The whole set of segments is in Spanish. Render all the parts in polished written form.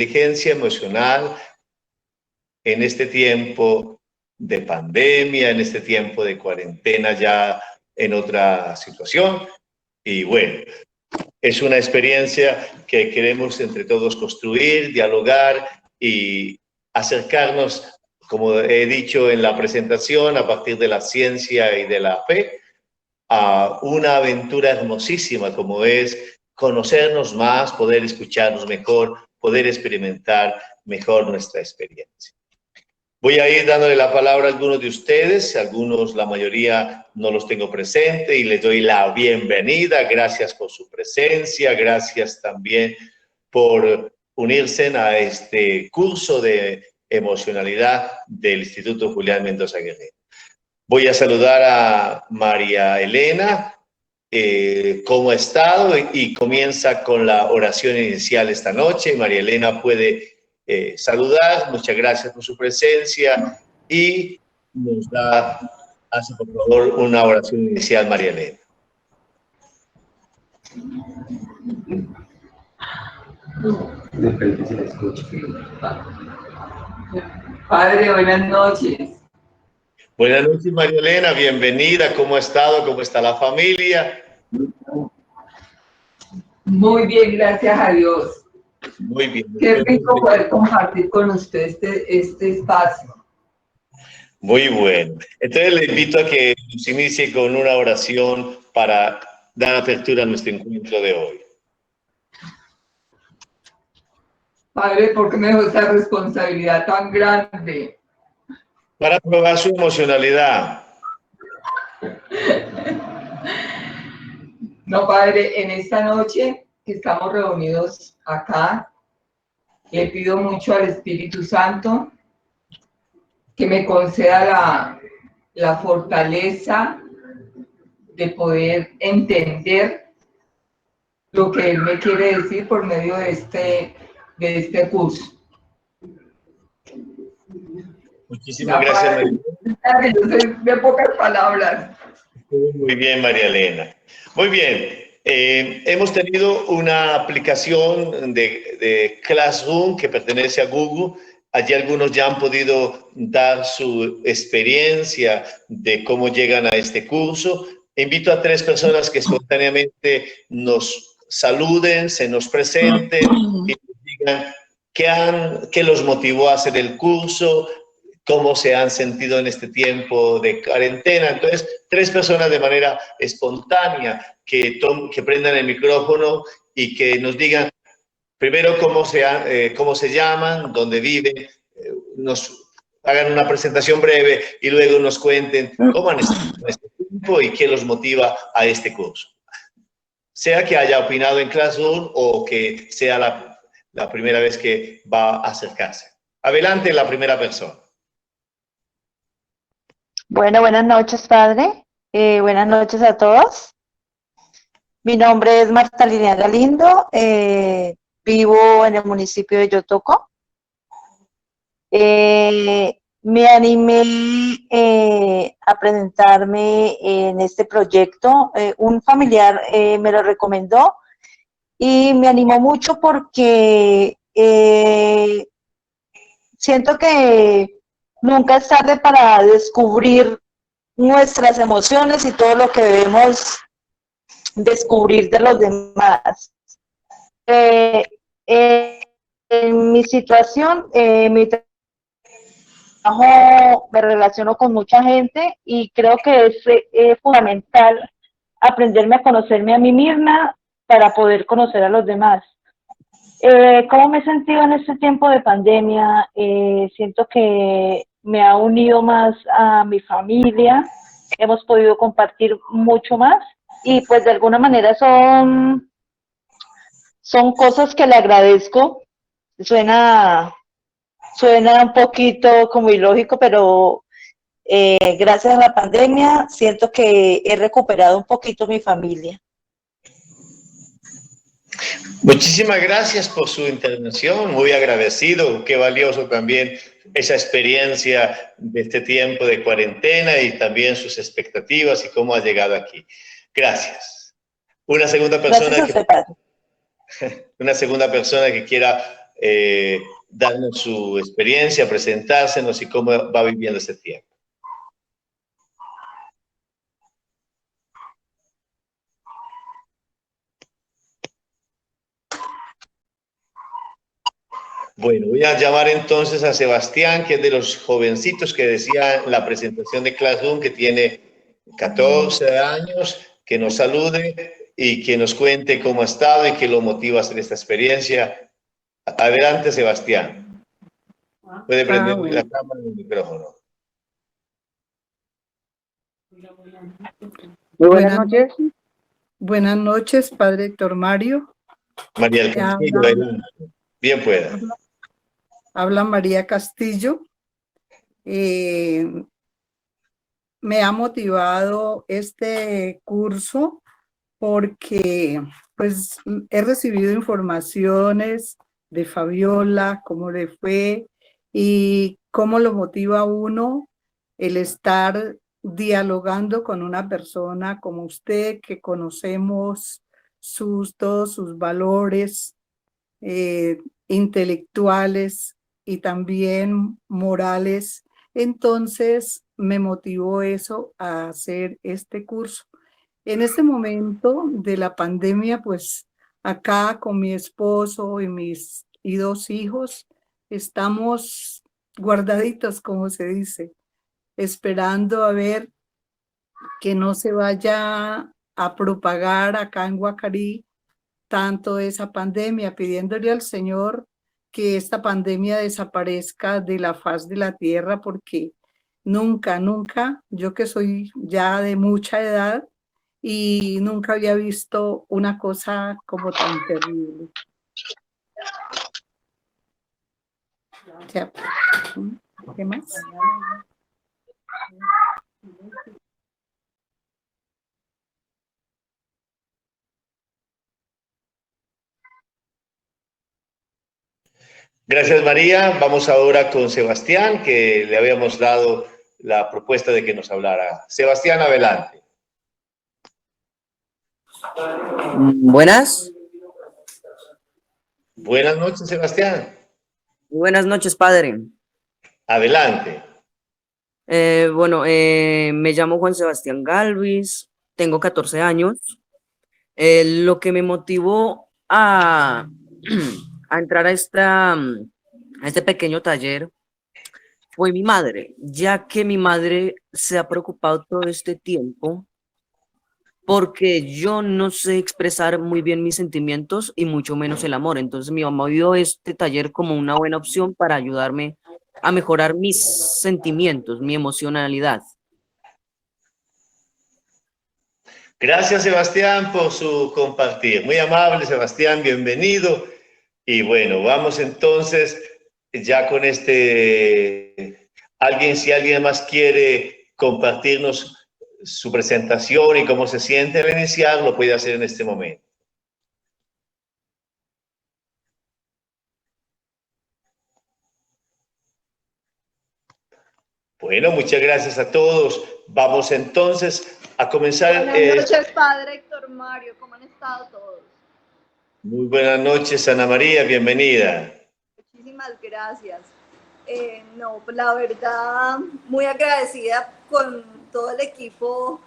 inteligencia emocional en este tiempo de pandemia, en este tiempo de cuarentena ya en otra situación. Y bueno, es una experiencia que queremos entre todos construir, dialogar y acercarnos, como he dicho en la presentación, a partir de la ciencia y de la fe, a una aventura hermosísima como es conocernos más, poder escucharnos mejor, poder experimentar mejor nuestra experiencia. Voy a ir dándole la palabra a algunos de ustedes, algunos, la mayoría, no los tengo presente y les doy la bienvenida. Gracias por su presencia, gracias también por unirse a este curso de emocionalidad del Instituto Julián Mendoza Guerrero. Voy a saludar a María Elena, cómo ha estado, y comienza con la oración inicial esta noche. María Elena puede saludar. Muchas gracias por su presencia y nos hace por favor una oración inicial, María Elena. Padre, buenas noches. Buenas noches, María Elena, bienvenida. ¿Cómo ha estado? ¿Cómo está la familia? Muy bien, gracias a Dios. Muy bien. Qué rico poder compartir con usted este espacio. Muy bueno. Entonces le invito a que nos inicie con una oración para dar apertura a nuestro encuentro de hoy. Padre, ¿por qué me dejó esta responsabilidad tan grande? Para probar su emocionalidad. No, Padre, en esta noche que estamos reunidos acá, le pido mucho al Espíritu Santo que me conceda la fortaleza de poder entender lo que Él me quiere decir por medio de este curso. Muchísimas gracias, María. Yo soy de pocas palabras. Muy bien, María Elena. Muy bien. Hemos tenido una aplicación de Classroom que pertenece a Google. Allí algunos ya han podido dar su experiencia de cómo llegan a este curso. Invito a 3 personas que espontáneamente nos saluden, se nos presenten y nos digan qué los motivó a hacer el curso, cómo se han sentido en este tiempo de cuarentena. Entonces, 3 personas de manera espontánea que prendan el micrófono y que nos digan primero cómo se llaman, dónde viven, nos hagan una presentación breve y luego nos cuenten cómo han estado en este tiempo y qué los motiva a este curso. Sea que haya opinado en Classroom o que sea la primera vez que va a acercarse. Adelante, la primera persona. Bueno, buenas noches, padre. Buenas noches a todos. Mi nombre es Marta Lidia Galindo. Vivo en el municipio de Yotoco. Me animé a presentarme en este proyecto. Un familiar me lo recomendó y me animó mucho porque siento que nunca es tarde para descubrir nuestras emociones y todo lo que debemos descubrir de los demás. En mi situación, mi trabajo, me relaciono con mucha gente y creo que es fundamental aprenderme a conocerme a mí misma para poder conocer a los demás. ¿Cómo me he sentido en este tiempo de pandemia? Siento que me ha unido más a mi familia, hemos podido compartir mucho más y pues de alguna manera son cosas que le agradezco. Suena un poquito como ilógico, pero gracias a la pandemia siento que he recuperado un poquito mi familia. Muchísimas gracias por su intervención, muy agradecido, qué valioso también esa experiencia de este tiempo de cuarentena y también sus expectativas y cómo ha llegado aquí. Gracias. Una segunda persona, una segunda persona que quiera darnos su experiencia, presentársenos y cómo va viviendo este tiempo. Bueno, voy a llamar entonces a Sebastián, que es de los jovencitos que decía en la presentación de Classroom, que tiene 14 años, que nos salude y que nos cuente cómo ha estado y qué lo motiva a hacer esta experiencia. Adelante, Sebastián. Puede prender la cámara y el micrófono. Muy buenas noches. Buenas noches, padre Héctor Mario. María del Castillo, adelante. Bien pueda. Habla María Castillo. Me ha motivado este curso porque pues he recibido informaciones de Fabiola, cómo le fue y cómo lo motiva a uno el estar dialogando con una persona como usted, que conocemos todos sus valores intelectuales y también morales. Entonces me motivó eso a hacer este curso. En este momento de la pandemia, pues acá con mi esposo y mis 2 hijos, estamos guardaditos, como se dice, esperando a ver que no se vaya a propagar acá en Guacarí tanto esa pandemia, pidiéndole al Señor que esta pandemia desaparezca de la faz de la tierra, porque nunca, yo que soy ya de mucha edad y nunca había visto una cosa como tan terrible. Ya. ¿Qué más? Gracias, María. Vamos ahora con Sebastián, que le habíamos dado la propuesta de que nos hablara. Sebastián, adelante. Buenas. Buenas noches, Sebastián. Buenas noches, padre. Adelante. Me llamo Juan Sebastián Galvis, tengo 14 años. Lo que me motivó a entrar a este pequeño taller fue mi madre, ya que mi madre se ha preocupado todo este tiempo porque yo no sé expresar muy bien mis sentimientos y mucho menos el amor. Entonces mi mamá vio este taller como una buena opción para ayudarme a mejorar mis sentimientos, mi emocionalidad. Gracias, Sebastián, por su compartir. Muy amable, Sebastián, bienvenido. Y bueno, vamos entonces ya con si alguien más quiere compartirnos su presentación y cómo se siente al iniciar, lo puede hacer en este momento. Bueno, muchas gracias a todos. Vamos entonces a comenzar. Buenas noches, padre Héctor Mario. ¿Cómo han estado todos? Muy buenas noches, Ana María. Bienvenida. Muchísimas gracias. Pues la verdad, muy agradecida con todo el equipo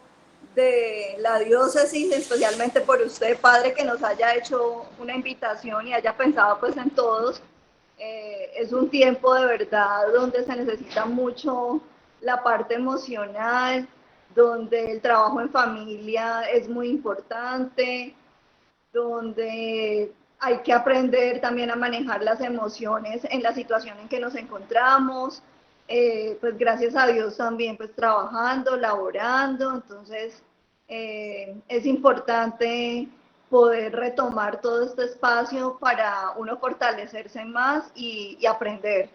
de la diócesis, especialmente por usted, padre, que nos haya hecho una invitación y haya pensado pues en todos. Es un tiempo de verdad donde se necesita mucho la parte emocional, donde el trabajo en familia es muy importante, donde hay que aprender también a manejar las emociones en la situación en que nos encontramos, pues gracias a Dios también pues trabajando, laborando, entonces es importante poder retomar todo este espacio para uno fortalecerse más y aprender.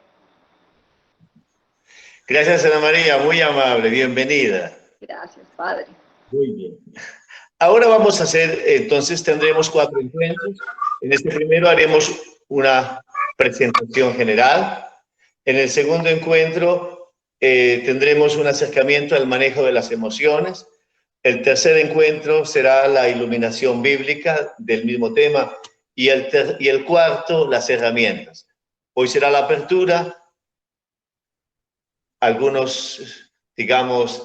Gracias, Ana María, muy amable, bienvenida. Gracias, padre. Muy bien. Ahora vamos a hacer, entonces tendremos 4 encuentros. En este primero haremos una presentación general. En el segundo encuentro tendremos un acercamiento al manejo de las emociones. El tercer encuentro será la iluminación bíblica del mismo tema. Y el cuarto, las herramientas. Hoy será la apertura, algunos, digamos,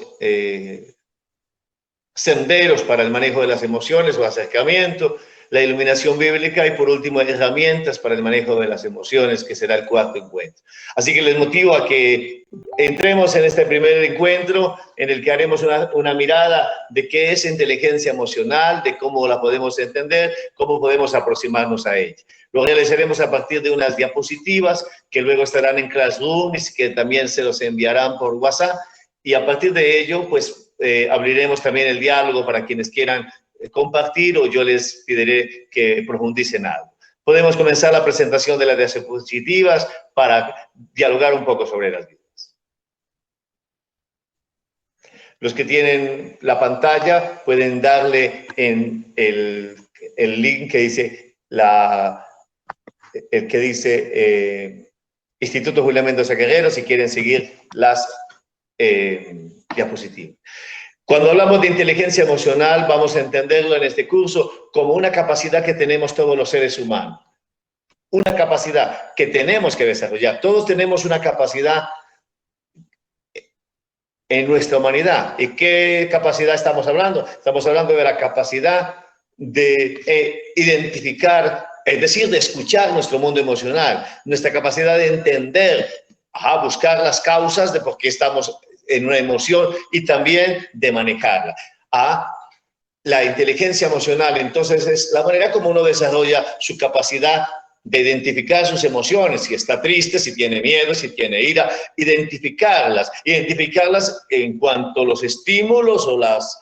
senderos para el manejo de las emociones o acercamiento, la iluminación bíblica y por último herramientas para el manejo de las emociones, que será el cuarto encuentro. Así que les motivo a que entremos en este primer encuentro en el que haremos una mirada de qué es inteligencia emocional, de cómo la podemos entender, cómo podemos aproximarnos a ella. Lo realizaremos a partir de unas diapositivas que luego estarán en Classroom y que también se los enviarán por WhatsApp, y a partir de ello pues abriremos también el diálogo para quienes quieran compartir, o yo les pediré que profundicen algo. Podemos comenzar la presentación de las diapositivas para dialogar un poco sobre las vidas. Los que tienen la pantalla pueden darle en el link que dice Instituto Julián Mendoza Guerrero, si quieren seguir las diapositivas. Cuando hablamos de inteligencia emocional, vamos a entenderlo en este curso como una capacidad que tenemos todos los seres humanos. Una capacidad que tenemos que desarrollar. Todos tenemos una capacidad en nuestra humanidad. ¿Y qué capacidad estamos hablando? Estamos hablando de la capacidad de identificar, es decir, de escuchar nuestro mundo emocional, nuestra capacidad de entender, buscar las causas de por qué estamos en una emoción y también de manejarla. La inteligencia emocional, entonces, es la manera como uno desarrolla su capacidad de identificar sus emociones, si está triste, si tiene miedo, si tiene ira, identificarlas en cuanto a los estímulos o las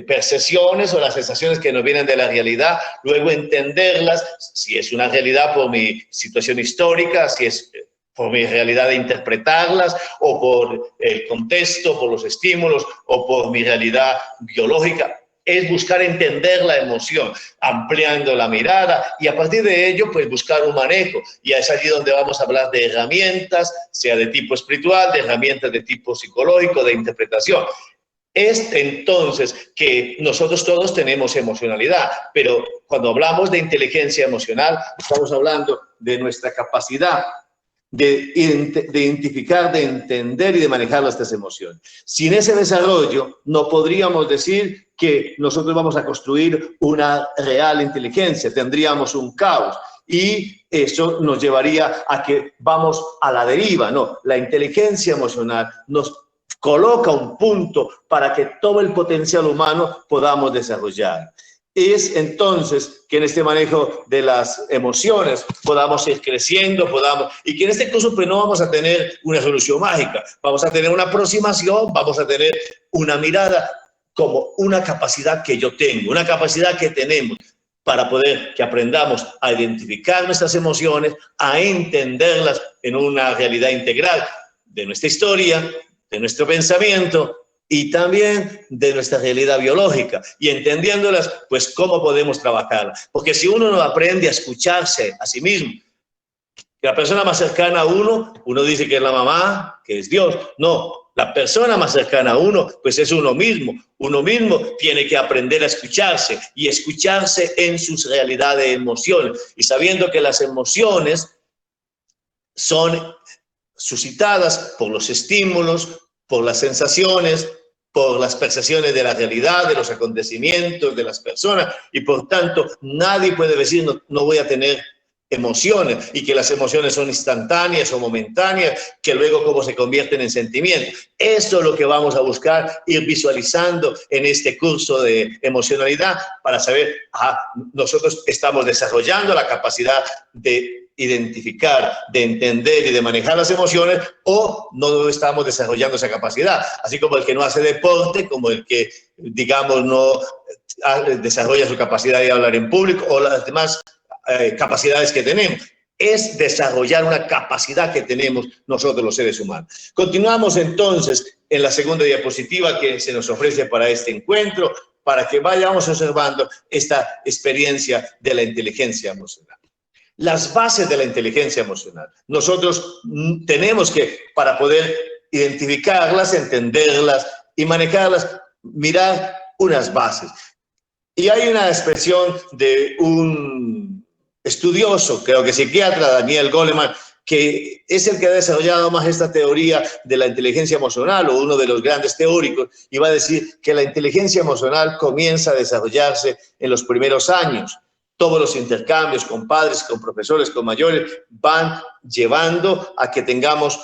percepciones o las sensaciones que nos vienen de la realidad, luego entenderlas, si es una realidad por mi situación histórica, si es por mi realidad de interpretarlas, o por el contexto, por los estímulos, o por mi realidad biológica. Es buscar entender la emoción, ampliando la mirada, y a partir de ello, pues buscar un manejo. Y es allí donde vamos a hablar de herramientas, sea de tipo espiritual, de herramientas de tipo psicológico, de interpretación. Es entonces que nosotros todos tenemos emocionalidad, pero cuando hablamos de inteligencia emocional, estamos hablando de nuestra capacidad de identificar, de entender y de manejar estas emociones. Sin ese desarrollo, no podríamos decir que nosotros vamos a construir una real inteligencia, tendríamos un caos y eso nos llevaría a que vamos a la deriva. No, la inteligencia emocional nos coloca un punto para que todo el potencial humano podamos desarrollar. Es entonces que en este manejo de las emociones podamos ir creciendo, y que en este curso pues no vamos a tener una solución mágica, vamos a tener una aproximación, vamos a tener una mirada como una capacidad que yo tengo, una capacidad que tenemos para poder que aprendamos a identificar nuestras emociones, a entenderlas en una realidad integral de nuestra historia, de nuestro pensamiento, y también de nuestra realidad biológica, y entendiéndolas, pues cómo podemos trabajarlas. Porque si uno no aprende a escucharse a sí mismo, que la persona más cercana a uno dice que es la mamá, que es Dios. No, la persona más cercana a uno, pues es uno mismo. Uno mismo tiene que aprender a escucharse, y escucharse en sus realidades de emociones, y sabiendo que las emociones son suscitadas por los estímulos, por las sensaciones, por las percepciones de la realidad, de los acontecimientos, de las personas, y por tanto nadie puede decir no voy a tener emociones, y que las emociones son instantáneas o momentáneas, que luego cómo se convierten en sentimientos. Eso es lo que vamos a buscar, ir visualizando en este curso de emocionalidad, para saber, nosotros estamos desarrollando la capacidad de identificar, de entender y de manejar las emociones, o no estamos desarrollando esa capacidad. Así como el que no hace deporte, como el que, digamos, no desarrolla su capacidad de hablar en público, o las demás capacidades que tenemos. Es desarrollar una capacidad que tenemos nosotros los seres humanos. Continuamos entonces en la segunda diapositiva que se nos ofrece para este encuentro, para que vayamos observando esta experiencia de la inteligencia emocional. Las bases de la inteligencia emocional. Nosotros tenemos que, para poder identificarlas, entenderlas y manejarlas, mirar unas bases. Y hay una expresión de un estudioso, creo que psiquiatra, Daniel Goleman, que es el que ha desarrollado más esta teoría de la inteligencia emocional, o uno de los grandes teóricos, y va a decir que la inteligencia emocional comienza a desarrollarse en los primeros años. Todos los intercambios con padres, con profesores, con mayores, van llevando a que tengamos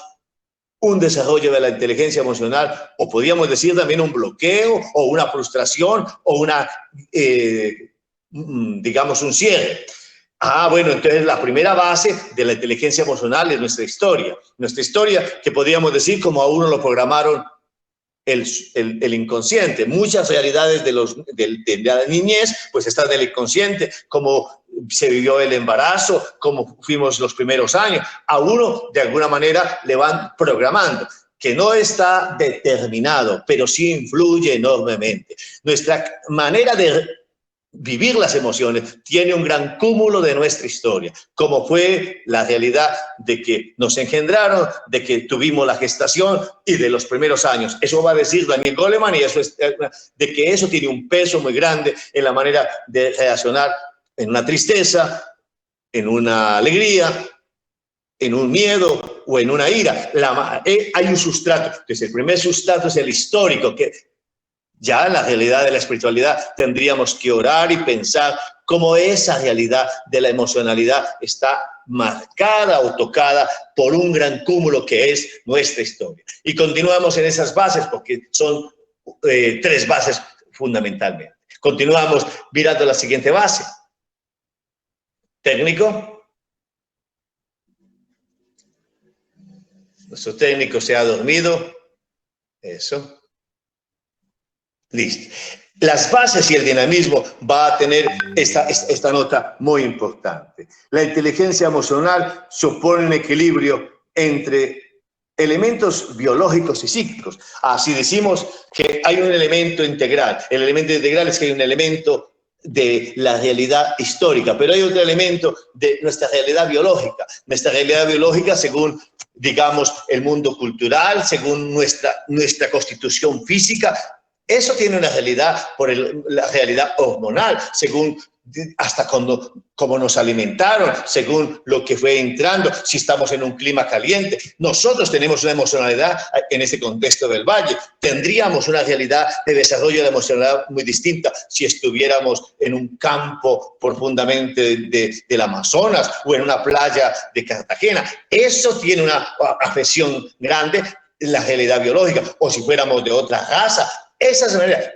un desarrollo de la inteligencia emocional, o podríamos decir también un bloqueo, o una frustración, o una, digamos, un cierre. Bueno, entonces la primera base de la inteligencia emocional es nuestra historia. Nuestra historia, que podríamos decir como a uno lo programaron el inconsciente. Muchas realidades de la niñez pues están en el inconsciente, como se vivió el embarazo, como fuimos los primeros años. A uno de alguna manera le van programando, que no está determinado, pero sí influye enormemente. Nuestra manera de vivir las emociones tiene un gran cúmulo de nuestra historia, como fue la realidad de que nos engendraron, de que tuvimos la gestación y de los primeros años. Eso va a decir Daniel Goleman, y eso es de que eso tiene un peso muy grande en la manera de reaccionar en una tristeza, en una alegría, en un miedo o en una ira. Hay un sustrato. Entonces, el primer sustrato es el histórico, que ya en la realidad de la espiritualidad tendríamos que orar y pensar cómo esa realidad de la emocionalidad está marcada o tocada por un gran cúmulo que es nuestra historia. Y continuamos en esas bases porque son 3 bases fundamentalmente. Continuamos mirando la siguiente base. Técnico. Nuestro técnico se ha dormido. Eso. Listo. Las bases y el dinamismo va a tener esta nota muy importante. La inteligencia emocional supone un equilibrio entre elementos biológicos y psíquicos. Así decimos que hay un elemento integral. El elemento integral es que hay un elemento de la realidad histórica, pero hay otro elemento de nuestra realidad biológica. Nuestra realidad biológica según, digamos, el mundo cultural, según nuestra constitución física. Eso tiene una realidad por la realidad hormonal, según hasta cómo nos alimentaron, según lo que fue entrando, si estamos en un clima caliente. Nosotros tenemos una emocionalidad en este contexto del valle. Tendríamos una realidad de desarrollo de la emocionalidad muy distinta si estuviéramos en un campo profundamente del Amazonas o en una playa de Cartagena. Eso tiene una afección grande en la realidad biológica. O si fuéramos de otra raza. Esas maneras,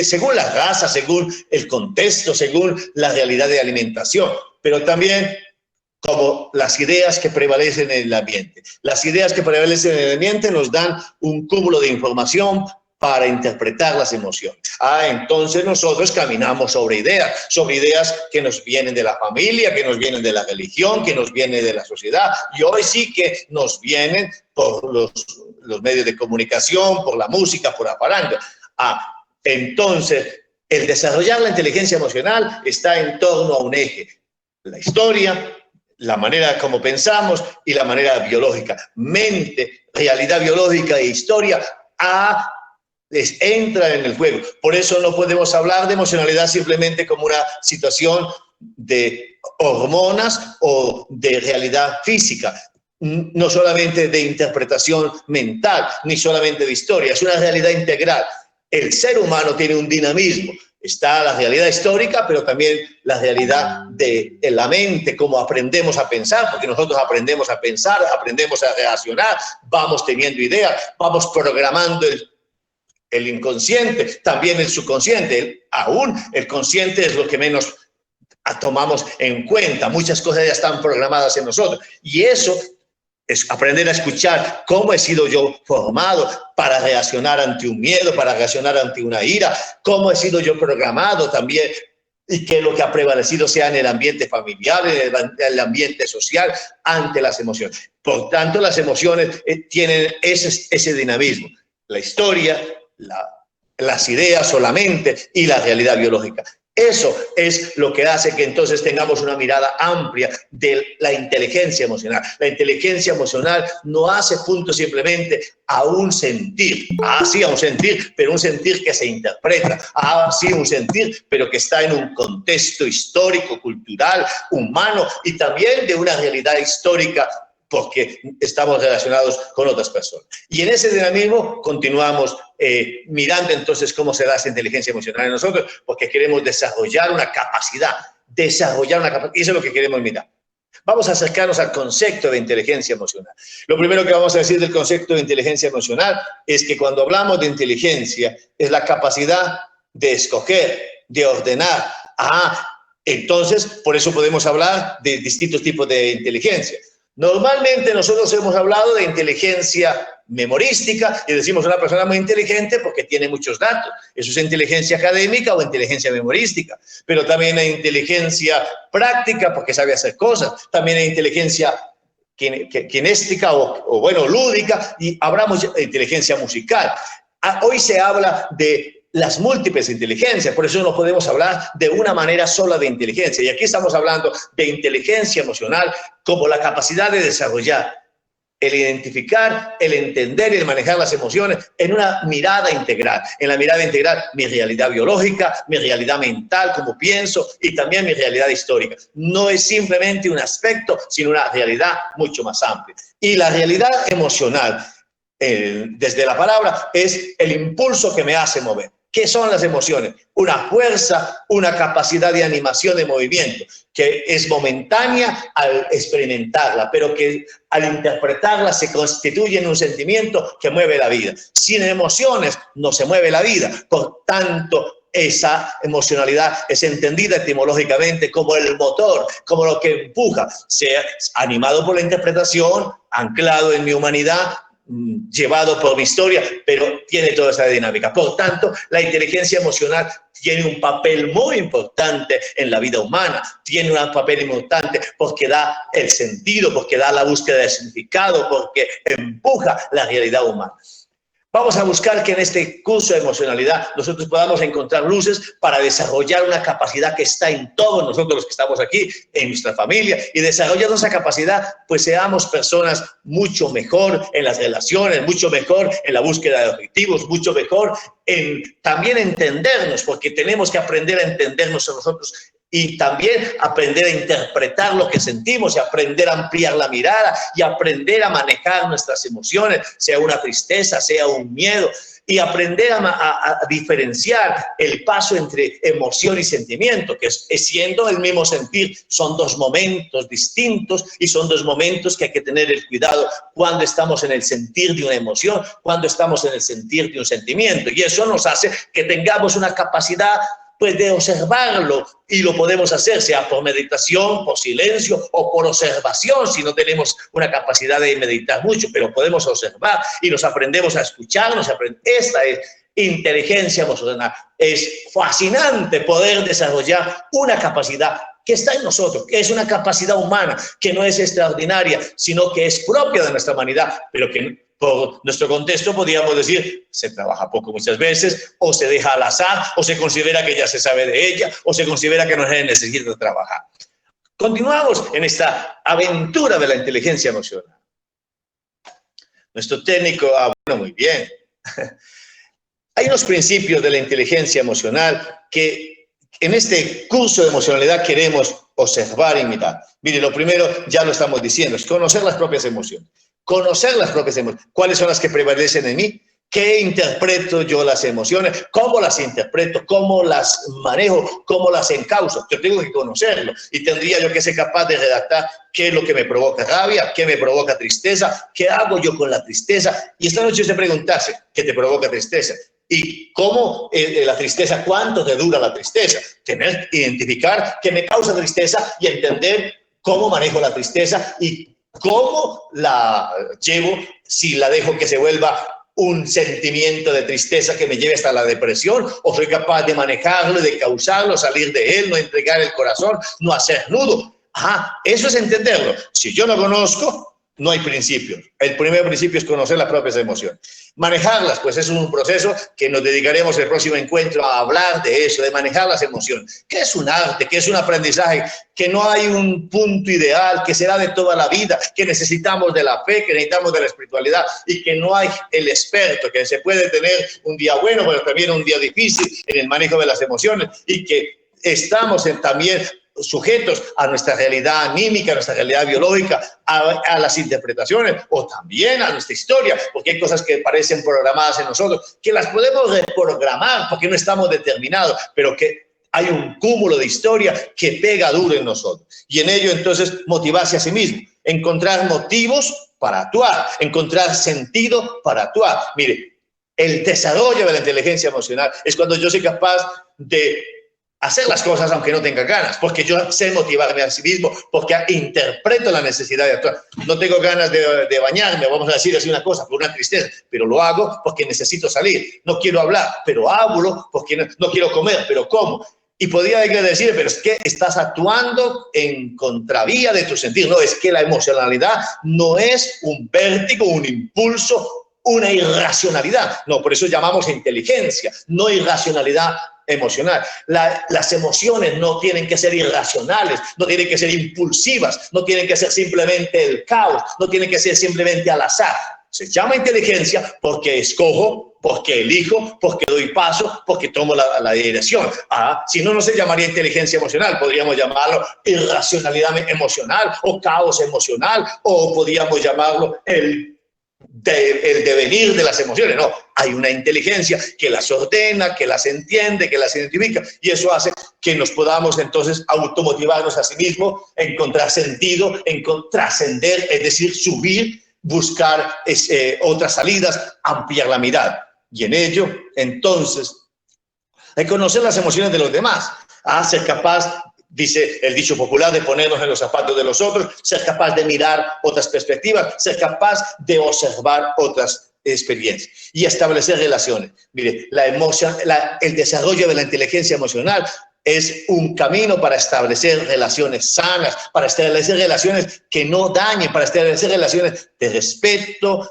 según la raza, según el contexto, según la realidad de alimentación, pero también como las ideas que prevalecen en el ambiente. Las ideas que prevalecen en el ambiente nos dan un cúmulo de información para interpretar las emociones. Entonces nosotros caminamos sobre ideas que nos vienen de la familia, que nos vienen de la religión, que nos vienen de la sociedad, y hoy sí que nos vienen por los medios de comunicación, por la música, por la farándula. Entonces, el desarrollar la inteligencia emocional está en torno a un eje: la historia, la manera como pensamos y la manera biológica. Mente, realidad biológica e historia entra en el juego. Por eso no podemos hablar de emocionalidad simplemente como una situación de hormonas o de realidad física, no solamente de interpretación mental, ni solamente de historia. Es una realidad integral. El ser humano tiene un dinamismo. Está la realidad histórica, pero también la realidad de la mente, cómo aprendemos a pensar, porque nosotros aprendemos a pensar, aprendemos a reaccionar, vamos teniendo ideas, vamos programando el inconsciente, también el subconsciente. Aún el consciente es lo que menos tomamos en cuenta. Muchas cosas ya están programadas en nosotros. Y eso es aprender a escuchar cómo he sido yo formado para reaccionar ante un miedo, para reaccionar ante una ira, cómo he sido yo programado también, y que lo que ha prevalecido sea en el ambiente familiar, en el ambiente social, ante las emociones. Por tanto, las emociones tienen ese dinamismo. La historia, las ideas o la mente y la realidad biológica. Eso es lo que hace que entonces tengamos una mirada amplia de la inteligencia emocional. La inteligencia emocional no hace punto simplemente a un sentir. Sí, a un sentir, pero un sentir que se interpreta. Sí, un sentir, pero que está en un contexto histórico, cultural, humano y también de una realidad histórica porque estamos relacionados con otras personas. Y en ese dinamismo continuamos mirando entonces cómo se da esa inteligencia emocional en nosotros, porque queremos desarrollar una capacidad, y eso es lo que queremos mirar. Vamos a acercarnos al concepto de inteligencia emocional. Lo primero que vamos a decir del concepto de inteligencia emocional es que cuando hablamos de inteligencia es la capacidad de escoger, de ordenar. Entonces, por eso podemos hablar de distintos tipos de inteligencia. Normalmente nosotros hemos hablado de inteligencia memorística y decimos una persona muy inteligente porque tiene muchos datos. Eso es inteligencia académica o inteligencia memorística. Pero también hay inteligencia práctica porque sabe hacer cosas. También hay inteligencia kinéstica o bueno, lúdica, y hablamos de inteligencia musical. Hoy se habla de las múltiples inteligencias, por eso no podemos hablar de una manera sola de inteligencia. Y aquí estamos hablando de inteligencia emocional como la capacidad de desarrollar, el identificar, el entender y el manejar las emociones en una mirada integral. En la mirada integral, mi realidad biológica, mi realidad mental, como pienso, y también mi realidad histórica. No es simplemente un aspecto, sino una realidad mucho más amplia. Y la realidad emocional, desde la palabra, es el impulso que me hace mover. ¿Qué son las emociones? Una fuerza, una capacidad de animación de movimiento que es momentánea al experimentarla, pero que al interpretarla se constituye en un sentimiento que mueve la vida. Sin emociones no se mueve la vida. Por tanto, esa emocionalidad es entendida etimológicamente como el motor, como lo que empuja, sea animado por la interpretación, anclado en mi humanidad, llevado por mi historia, pero tiene toda esa dinámica. Por tanto, la inteligencia emocional tiene un papel muy importante en la vida humana, tiene un papel importante porque da el sentido, porque da la búsqueda de significado, porque empuja la realidad humana. Vamos a buscar que en este curso de emocionalidad nosotros podamos encontrar luces para desarrollar una capacidad que está en todos nosotros los que estamos aquí, en nuestra familia, y desarrollando esa capacidad, pues seamos personas mucho mejor en las relaciones, mucho mejor en la búsqueda de objetivos, mucho mejor en también entendernos, porque tenemos que aprender a entendernos a nosotros y también aprender a interpretar lo que sentimos y aprender a ampliar la mirada y aprender a manejar nuestras emociones, sea una tristeza, sea un miedo, y aprender a diferenciar el paso entre emoción y sentimiento, que es siendo el mismo sentir. Son dos momentos distintos y son dos momentos que hay que tener el cuidado cuando estamos en el sentir de una emoción, cuando estamos en el sentir de un sentimiento. Y eso nos hace que tengamos una capacidad pues de observarlo, y lo podemos hacer sea por meditación, por silencio o por observación, si no tenemos una capacidad de meditar mucho, pero podemos observar y nos aprendemos a escucharnos. Esta es inteligencia emocional. Es fascinante poder desarrollar una capacidad que está en nosotros, que es una capacidad humana, que no es extraordinaria, sino que es propia de nuestra humanidad, pero que por nuestro contexto podríamos decir, se trabaja poco muchas veces, o se deja al azar, o se considera que ya se sabe de ella, o se considera que no se necesita trabajar. Continuamos en esta aventura de la inteligencia emocional. Nuestro técnico, bueno, muy bien. Hay unos principios de la inteligencia emocional que en este curso de emocionalidad queremos observar y mirar. Mire, lo primero, ya lo estamos diciendo, es conocer las propias emociones. Conocer las propias emociones. ¿Cuáles son las que prevalecen en mí? ¿Qué interpreto yo las emociones? ¿Cómo las interpreto? ¿Cómo las manejo? ¿Cómo las encauzo? Yo tengo que conocerlo y tendría yo que ser capaz de redactar qué es lo que me provoca rabia, qué me provoca tristeza, qué hago yo con la tristeza. Y esta noche usted preguntarse, ¿qué te provoca tristeza? ¿Y cómo la tristeza, cuánto te dura la tristeza? Identificar qué me causa tristeza y entender cómo manejo la tristeza y cómo la llevo, si la dejo que se vuelva un sentimiento de tristeza que me lleve hasta la depresión, o soy capaz de manejarlo, de causarlo, salir de él, no entregar el corazón, no hacer nudo. Eso es entenderlo. Si yo no conozco, no hay principios. El primer principio es conocer las propias emociones. Manejarlas, pues es un proceso que nos dedicaremos el próximo encuentro a hablar de eso, de manejar las emociones. Que es un arte, que es un aprendizaje, que no hay un punto ideal, que será de toda la vida, que necesitamos de la fe, que necesitamos de la espiritualidad y que no hay el experto, que se puede tener un día bueno, pero también un día difícil en el manejo de las emociones y que estamos también sujetos a nuestra realidad anímica, a nuestra realidad biológica, a las interpretaciones o también a nuestra historia, porque hay cosas que parecen programadas en nosotros, que las podemos reprogramar porque no estamos determinados, pero que hay un cúmulo de historia que pega duro en nosotros. Y en ello, entonces, motivarse a sí mismo, encontrar motivos para actuar, encontrar sentido para actuar. Mire, el desarrollo de la inteligencia emocional es cuando yo soy capaz de hacer las cosas aunque no tenga ganas, porque yo sé motivarme a sí mismo, porque interpreto la necesidad de actuar. No tengo ganas de bañarme, vamos a decir así una cosa, por una tristeza, pero lo hago porque necesito salir. No quiero hablar, pero hablo, porque no quiero comer, pero como. Y podría decir, pero es que estás actuando en contravía de tu sentir. No, es que la emocionalidad no es un vértigo, un impulso, una irracionalidad. No, por eso llamamos inteligencia, no irracionalidad emocional. Las emociones no tienen que ser irracionales, no tienen que ser impulsivas, no tienen que ser simplemente el caos, no tienen que ser simplemente al azar. Se llama inteligencia porque escojo, porque elijo, porque doy paso, porque tomo la dirección. Si no, no se llamaría inteligencia emocional, podríamos llamarlo irracionalidad emocional o caos emocional, o podríamos llamarlo el devenir de las emociones. No, hay una inteligencia que las ordena, que las entiende, que las identifica, y eso hace que nos podamos entonces automotivarnos a sí mismos, encontrar sentido, trascender, es decir, subir, buscar otras salidas, ampliar la mirada. Y en ello, entonces, reconocer las emociones de los demás, ser capaz, dice el dicho popular, de ponernos en los zapatos de los otros, ser capaz de mirar otras perspectivas, ser capaz de observar otras experiencias y establecer relaciones. Mire, el desarrollo de la inteligencia emocional es un camino para establecer relaciones sanas, para establecer relaciones que no dañen, para establecer relaciones de respeto,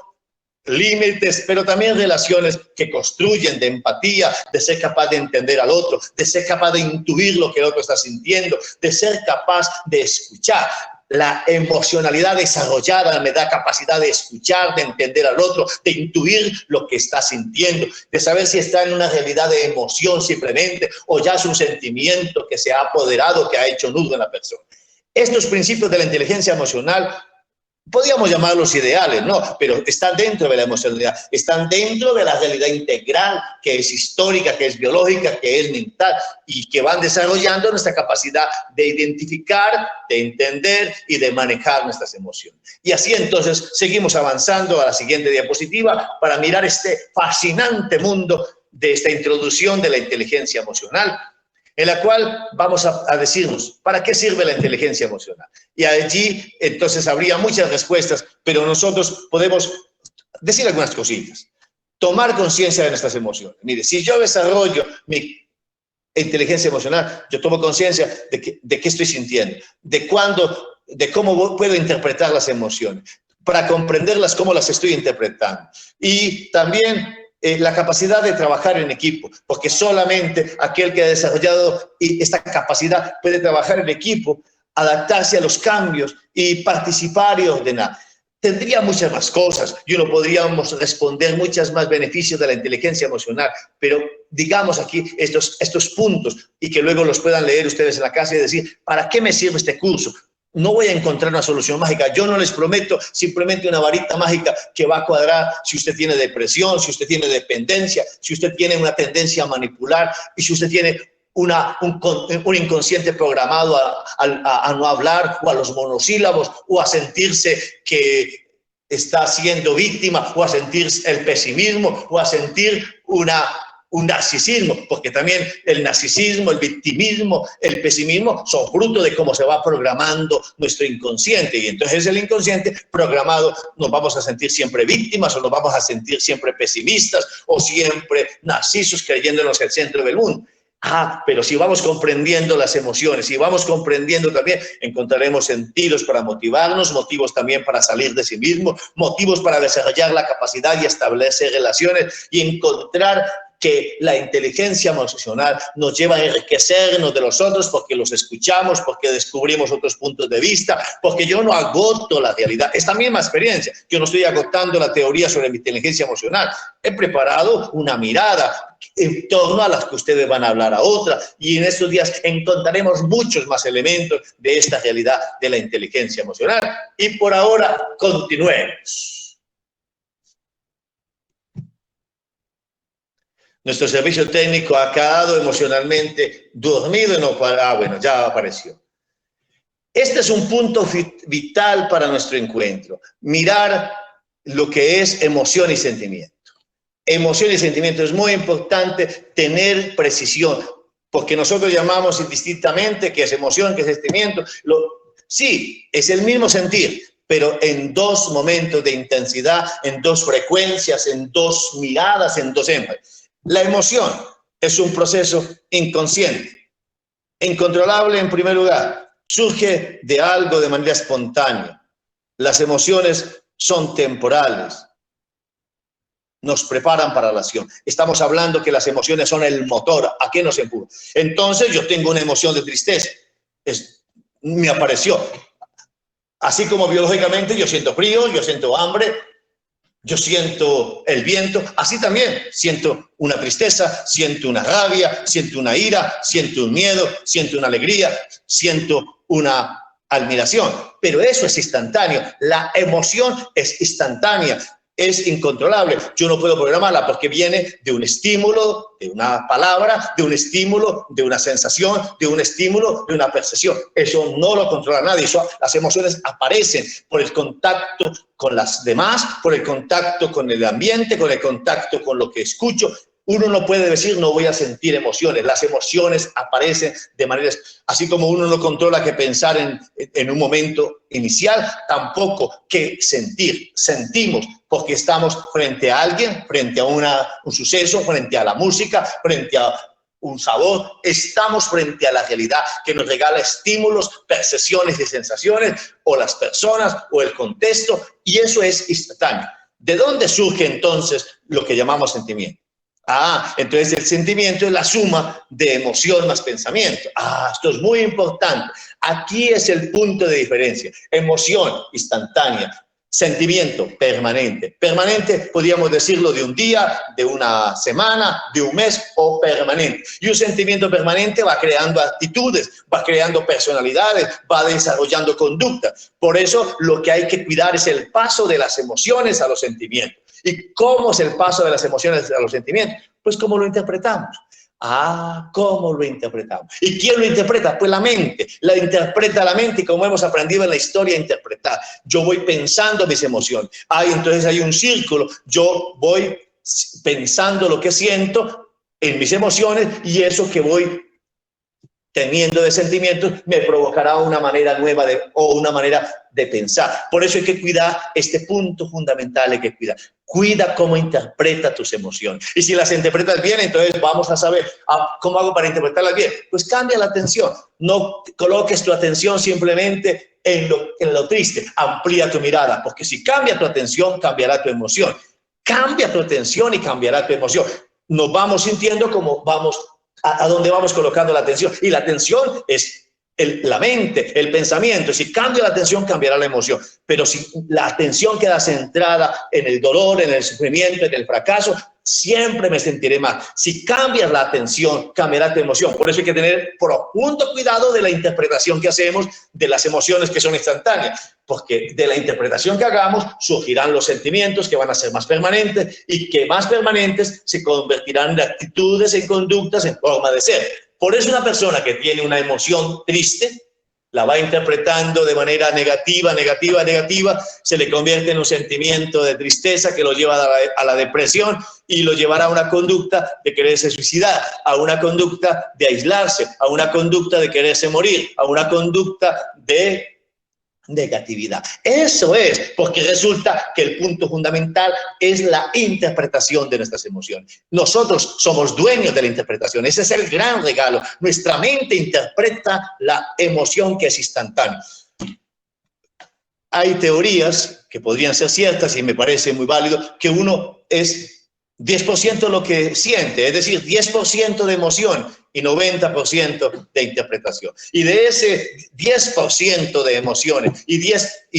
límites, pero también relaciones que construyen, de empatía, de ser capaz de entender al otro, de ser capaz de intuir lo que el otro está sintiendo, de ser capaz de escuchar. La emocionalidad desarrollada me da capacidad de escuchar, de entender al otro, de intuir lo que está sintiendo, de saber si está en una realidad de emoción simplemente o ya es un sentimiento que se ha apoderado, que ha hecho nudo en la persona. Estos principios de la inteligencia emocional podríamos llamarlos ideales, ¿no? Pero están dentro de la emocionalidad, están dentro de la realidad integral, que es histórica, que es biológica, que es mental, y que van desarrollando nuestra capacidad de identificar, de entender y de manejar nuestras emociones. Y así entonces seguimos avanzando a la siguiente diapositiva para mirar este fascinante mundo de esta introducción de la inteligencia emocional, en la cual vamos a decirnos, ¿para qué sirve la inteligencia emocional? Y allí, entonces, habría muchas respuestas, pero nosotros podemos decir algunas cositas. Tomar conciencia de nuestras emociones. Mire, si yo desarrollo mi inteligencia emocional, yo tomo conciencia de qué estoy sintiendo, de cómo puedo interpretar las emociones, para comprenderlas, cómo las estoy interpretando. Y también la capacidad de trabajar en equipo, porque solamente aquel que ha desarrollado esta capacidad puede trabajar en equipo, adaptarse a los cambios y participar y ordenar. Tendría muchas más cosas y uno podríamos responder muchos más beneficios de la inteligencia emocional, pero digamos aquí estos puntos y que luego los puedan leer ustedes en la casa y decir, ¿para qué me sirve este curso? No voy a encontrar una solución mágica. Yo no les prometo simplemente una varita mágica que va a cuadrar si usted tiene depresión, si usted tiene dependencia, si usted tiene una tendencia a manipular y si usted tiene un inconsciente programado a no hablar o a los monosílabos o a sentirse que está siendo víctima o a sentir el pesimismo o a sentir un narcisismo, porque también el narcisismo, el victimismo, el pesimismo son fruto de cómo se va programando nuestro inconsciente, y entonces el inconsciente programado nos vamos a sentir siempre víctimas o nos vamos a sentir siempre pesimistas o siempre narcisos creyéndonos el centro del mundo. Pero si vamos comprendiendo las emociones, si vamos comprendiendo también, encontraremos sentidos para motivarnos, motivos también para salir de sí mismo, motivos para desarrollar la capacidad y establecer relaciones y encontrar que la inteligencia emocional nos lleva a enriquecernos de los otros porque los escuchamos, porque descubrimos otros puntos de vista, porque yo no agoto la realidad. Esta misma experiencia, yo no estoy agotando la teoría sobre mi inteligencia emocional. He preparado una mirada en torno a las que ustedes van a hablar a otra, y en estos días encontraremos muchos más elementos de esta realidad de la inteligencia emocional. Y por ahora, continuemos. Nuestro servicio técnico ha quedado emocionalmente dormido y no para... bueno, ya apareció. Este es un punto vital para nuestro encuentro. Mirar lo que es emoción y sentimiento. Emoción y sentimiento es muy importante tener precisión, porque nosotros llamamos indistintamente qué es emoción, qué es sentimiento. Sí, es el mismo sentir, pero en dos momentos de intensidad, en dos frecuencias, en dos miradas, en dos énfasis. La emoción es un proceso inconsciente, incontrolable en primer lugar, surge de algo de manera espontánea. Las emociones son temporales, nos preparan para la acción. Estamos hablando que las emociones son el motor, ¿a qué nos empuja? Entonces yo tengo una emoción de tristeza, me apareció. Así como biológicamente yo siento frío, yo siento hambre, yo siento el viento, así también siento una tristeza, siento una rabia, siento una ira, siento un miedo, siento una alegría, siento una admiración. Pero eso es instantáneo, la emoción es instantánea, es incontrolable. Yo no puedo programarla porque viene de un estímulo, de una palabra, de un estímulo, de una sensación, de un estímulo, de una percepción. Eso no lo controla nadie. Las emociones aparecen por el contacto con las demás, por el contacto con el ambiente, con el contacto con lo que escucho. Uno no puede decir no voy a sentir emociones. Las emociones aparecen de maneras, así como uno no controla que pensar en un momento inicial, tampoco que sentir. Sentimos porque estamos frente a alguien, frente a un suceso, frente a la música, frente a un sabor. Estamos frente a la realidad que nos regala estímulos, percepciones y sensaciones, o las personas, o el contexto, y eso es instantáneo. ¿De dónde surge entonces lo que llamamos sentimiento? Entonces el sentimiento es la suma de emoción más pensamiento. Esto es muy importante. Aquí es el punto de diferencia. Emoción instantánea, sentimiento permanente. Permanente, podríamos decirlo, de un día, de una semana, de un mes, o permanente. Y un sentimiento permanente va creando actitudes, va creando personalidades, va desarrollando conducta. Por eso lo que hay que cuidar es el paso de las emociones a los sentimientos. ¿Y cómo es el paso de las emociones a los sentimientos? Pues cómo lo interpretamos. ¿Cómo lo interpretamos? ¿Y quién lo interpreta? Pues la mente. La interpreta la mente, y como hemos aprendido en la historia a interpretar. Yo voy pensando mis emociones. Entonces hay un círculo. Yo voy pensando lo que siento en mis emociones, y eso que voy teniendo de sentimientos me provocará una manera nueva o una manera de pensar. Por eso hay que cuidar este punto fundamental, hay que cuidar. Cuida cómo interpreta tus emociones. Y si las interpretas bien, entonces vamos a saber cómo hago para interpretarlas bien. Pues cambia la atención. No coloques tu atención simplemente en lo triste. Amplía tu mirada, porque si cambia tu atención, cambiará tu emoción. Cambia tu atención y cambiará tu emoción. Nos vamos sintiendo como vamos a dónde vamos colocando la atención. Y la atención es la mente, el pensamiento. Si cambia la atención, cambiará la emoción. Pero si la atención queda centrada en el dolor, en el sufrimiento, en el fracaso, siempre me sentiré mal. Si cambias la atención, cambiará tu emoción. Por eso hay que tener profundo cuidado de la interpretación que hacemos de las emociones que son instantáneas. Porque de la interpretación que hagamos surgirán los sentimientos que van a ser más permanentes, y que más permanentes se convertirán en actitudes, en conductas, en forma de ser. Por eso una persona que tiene una emoción triste la va interpretando de manera negativa, se le convierte en un sentimiento de tristeza que lo lleva a la depresión, y lo llevará a una conducta de quererse suicidar, a una conducta de aislarse, a una conducta de quererse morir, a una conducta de negatividad. Eso es, porque resulta que el punto fundamental es la interpretación de nuestras emociones. Nosotros somos dueños de la interpretación. Ese es el gran regalo. Nuestra mente interpreta la emoción que es instantánea. Hay teorías que podrían ser ciertas, y me parece muy válido, que uno es 10% lo que siente, es decir, 10% de emoción y 90% de interpretación. Y de ese 10% de emociones y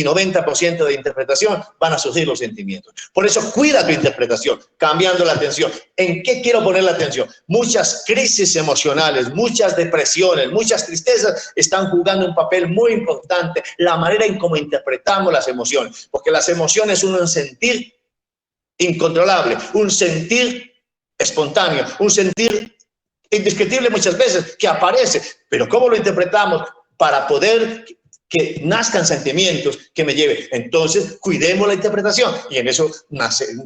90% de interpretación van a surgir los sentimientos. Por eso cuida tu interpretación, cambiando la atención. ¿En qué quiero poner la atención? Muchas crisis emocionales, muchas depresiones, muchas tristezas están jugando un papel muy importante, la manera en cómo interpretamos las emociones, porque las emociones son un sentir incontrolable, un sentir espontáneo, un sentir indescriptible muchas veces que aparece, pero ¿cómo lo interpretamos para poder que nazcan sentimientos que me lleven? Entonces, cuidemos la interpretación y en eso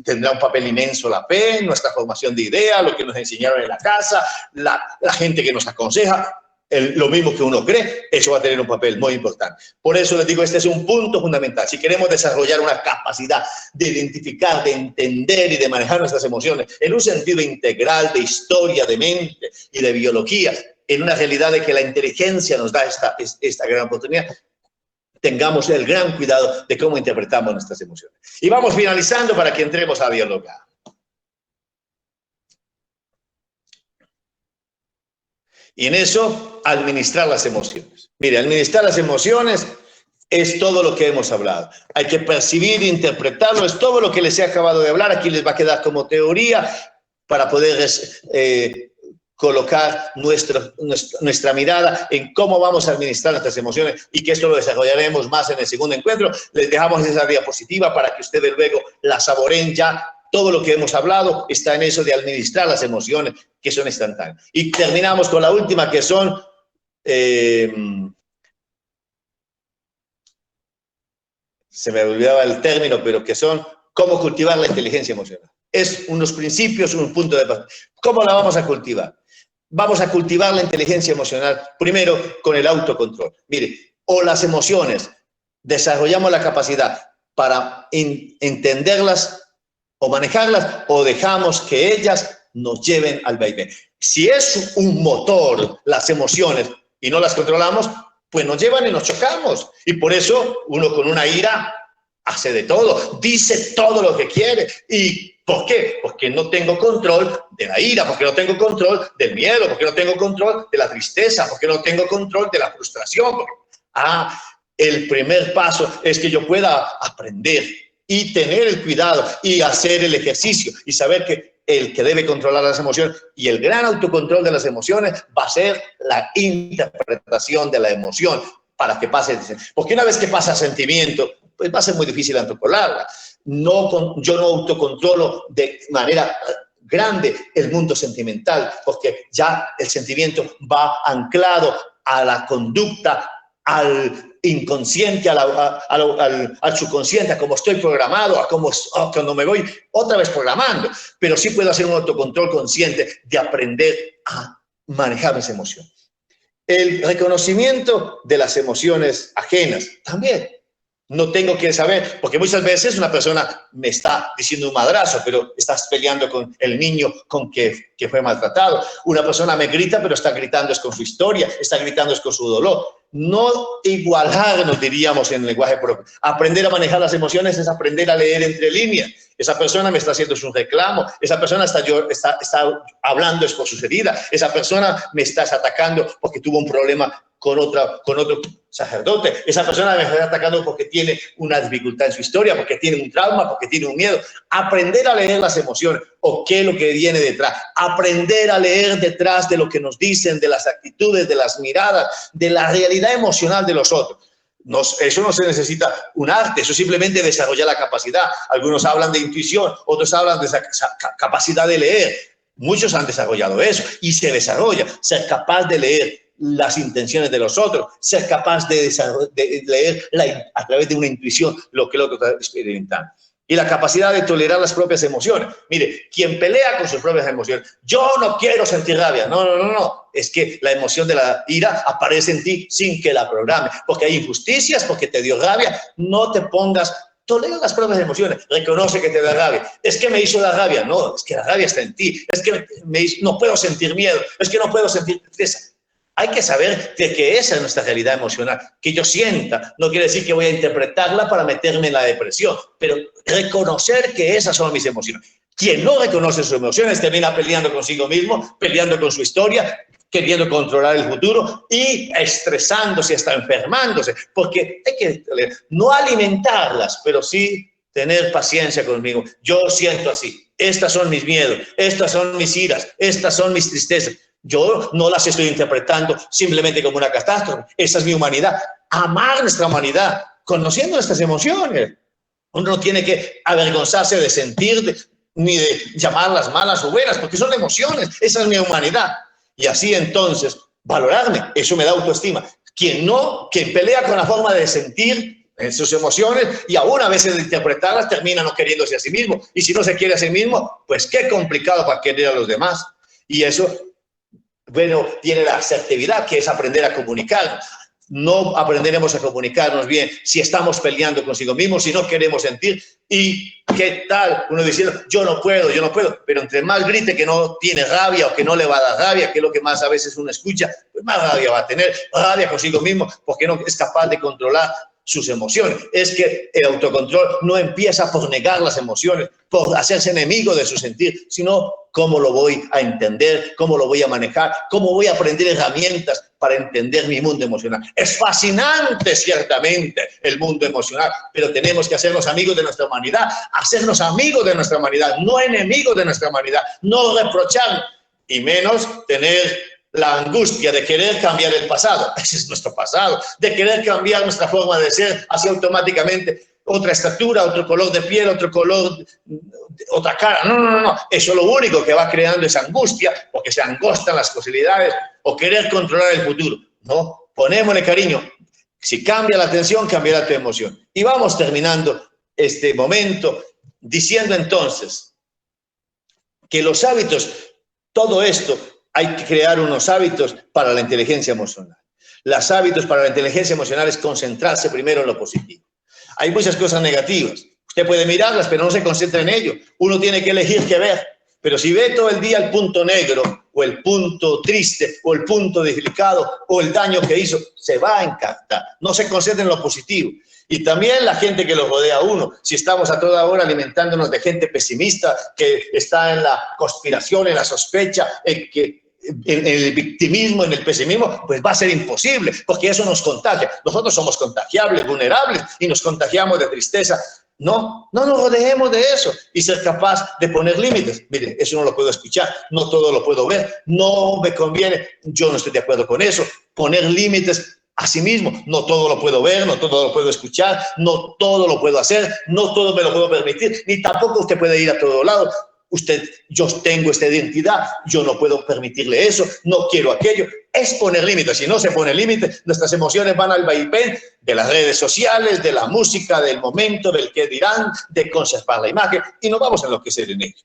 tendrá un papel inmenso la fe, nuestra formación de ideas, lo que nos enseñaron en la casa, la gente que nos aconseja. Lo mismo que uno cree, eso va a tener un papel muy importante. Por eso les digo, este es un punto fundamental. Si queremos desarrollar una capacidad de identificar, de entender y de manejar nuestras emociones en un sentido integral de historia, de mente y de biología, en una realidad de que la inteligencia nos da esta gran oportunidad, tengamos el gran cuidado de cómo interpretamos nuestras emociones. Y vamos finalizando para que entremos a dialogar. Y en eso, administrar las emociones. Mire, administrar las emociones es todo lo que hemos hablado. Hay que percibir, interpretarlo, es todo lo que les he acabado de hablar. Aquí les va a quedar como teoría para poder colocar nuestra mirada en cómo vamos a administrar nuestras emociones y que esto lo desarrollaremos más en el segundo encuentro. Les dejamos esa diapositiva para que ustedes luego la saboreen ya. Todo lo que hemos hablado está en eso de administrar las emociones, que son instantáneas. Y terminamos con la última, que son se me olvidaba el término, pero que son cómo cultivar la inteligencia emocional. Es unos principios, un punto de partida. ¿Cómo la vamos a cultivar? Vamos a cultivar la inteligencia emocional primero con el autocontrol. Mire, o las emociones, desarrollamos la capacidad para entenderlas o manejarlas, o dejamos que ellas nos lleven al vaivén. Si es un motor, las emociones, y no las controlamos, pues nos llevan y nos chocamos. Y por eso uno con una ira hace de todo, dice todo lo que quiere. ¿Y por qué? Porque no tengo control de la ira, porque no tengo control del miedo, porque no tengo control de la tristeza, porque no tengo control de la frustración. El primer paso es que yo pueda aprender y tener el cuidado y hacer el ejercicio y saber que el que debe controlar las emociones y el gran autocontrol de las emociones va a ser la interpretación de la emoción para que pase. Porque una vez que pasa sentimiento, pues va a ser muy difícil controlarla. Yo no autocontrolo de manera grande el mundo sentimental, porque ya el sentimiento va anclado a la conducta, al inconsciente, al subconsciente, a cómo estoy programado, a cómo cuando me voy otra vez programando, pero sí puedo hacer un autocontrol consciente de aprender a manejar mis emociones. El reconocimiento de las emociones ajenas también. No tengo que saber, porque muchas veces una persona me está diciendo un madrazo, pero estás peleando con el niño con que fue maltratado. Una persona me grita, pero está gritando es con su historia, está gritando es con su dolor. No igualarnos, diríamos en el lenguaje propio. Aprender a manejar las emociones es aprender a leer entre líneas. Esa persona me está haciendo su reclamo, esa persona está hablando es por sus heridas, esa persona me está atacando porque tuvo un problema con otro sacerdote, esa persona me está atacando porque tiene una dificultad en su historia, porque tiene un trauma, porque tiene un miedo. Aprender a leer las emociones o qué es lo que viene detrás, aprender a leer detrás de lo que nos dicen, de las actitudes, de las miradas, de la realidad emocional de los otros. Eso no se necesita un arte, eso simplemente desarrolla la capacidad. Algunos hablan de intuición, otros hablan de esa capacidad de leer. Muchos han desarrollado eso y se desarrolla, ser capaz de leer las intenciones de los otros, ser capaz de leer a través de una intuición lo que el otro está experimentando. Y la capacidad de tolerar las propias emociones. Mire, quien pelea con sus propias emociones, yo no quiero sentir rabia. No. Es que la emoción de la ira aparece en ti sin que la programe. Porque hay injusticias, porque te dio rabia. No te pongas, tolera las propias emociones. Reconoce que te da rabia. Es que me hizo la rabia. No, es que la rabia está en ti. Es que no puedo sentir miedo. Es que no puedo sentir tristeza. Hay que saber de que esa es nuestra realidad emocional. Que yo sienta no quiere decir que voy a interpretarla para meterme en la depresión, pero reconocer que esas son mis emociones. Quien no reconoce sus emociones termina peleando consigo mismo, peleando con su historia, queriendo controlar el futuro y estresándose, hasta enfermándose, porque hay que no alimentarlas, pero sí tener paciencia conmigo. Yo siento así, estas son mis miedos, estas son mis iras, estas son mis tristezas. Yo no las estoy interpretando simplemente como una catástrofe. Esa es mi humanidad. Amar nuestra humanidad, conociendo nuestras emociones. Uno no tiene que avergonzarse de sentir, ni de llamarlas malas o buenas, porque son emociones. Esa es mi humanidad. Y así entonces, valorarme, eso me da autoestima. Quien pelea con la forma de sentir en sus emociones y aún a veces de interpretarlas, termina no queriéndose a sí mismo. Y si no se quiere a sí mismo, pues qué complicado para querer a los demás. Y eso, bueno, tiene la asertividad, que es aprender a comunicar. No aprenderemos a comunicarnos bien si estamos peleando consigo mismos, si no queremos sentir. ¿Y qué tal? Uno diciendo, yo no puedo, pero entre más grite que no tiene rabia o que no le va a dar rabia, que es lo que más a veces uno escucha, pues más rabia va a tener, rabia consigo mismo, porque no es capaz de controlar sus emociones. Es que el autocontrol no empieza por negar las emociones, por hacerse enemigo de su sentir, sino cómo lo voy a entender, cómo lo voy a manejar, cómo voy a aprender herramientas para entender mi mundo emocional. Es fascinante, ciertamente, el mundo emocional, pero tenemos que hacernos amigos de nuestra humanidad, hacernos amigos de nuestra humanidad, no enemigos de nuestra humanidad, no reprochar, y menos tener la angustia de querer cambiar el pasado. Ese es nuestro pasado, de querer cambiar nuestra forma de ser, así automáticamente otra estatura, otro color de piel, otro color, otra cara. No. Eso lo único que va creando es angustia, porque se angostan las posibilidades, o querer controlar el futuro. No, ponémosle cariño. Si cambia la atención, cambiará tu emoción. Y vamos terminando este momento diciendo entonces que los hábitos, todo esto, hay que crear unos hábitos para la inteligencia emocional. Los hábitos para la inteligencia emocional es concentrarse primero en lo positivo. Hay muchas cosas negativas. Usted puede mirarlas, pero no se concentra en ello. Uno tiene que elegir qué ver. Pero si ve todo el día el punto negro, o el punto triste, o el punto delicado, o el daño que hizo, se va a encantar. No se concentra en lo positivo. Y también la gente que lo rodea a uno. Si estamos a toda hora alimentándonos de gente pesimista, que está en la conspiración, en la sospecha, en el victimismo, en el pesimismo, pues va a ser imposible, porque eso nos contagia. Nosotros somos contagiables, vulnerables, y nos contagiamos de tristeza. No nos rodeemos de eso y ser capaz de poner límites. Mire, eso no lo puedo escuchar, no todo lo puedo ver, no me conviene, yo no estoy de acuerdo con eso. Poner límites a sí mismo. No todo lo puedo ver, no todo lo puedo escuchar, no todo lo puedo hacer, no todo me lo puedo permitir, ni tampoco usted puede ir a todo lado. Yo tengo esta identidad, yo no puedo permitirle eso, no quiero aquello. Es poner límites. Si no se pone límites, nuestras emociones van al vaivén de las redes sociales, de la música, del momento, del qué dirán, de conservar la imagen, y nos vamos a enloquecer en ello.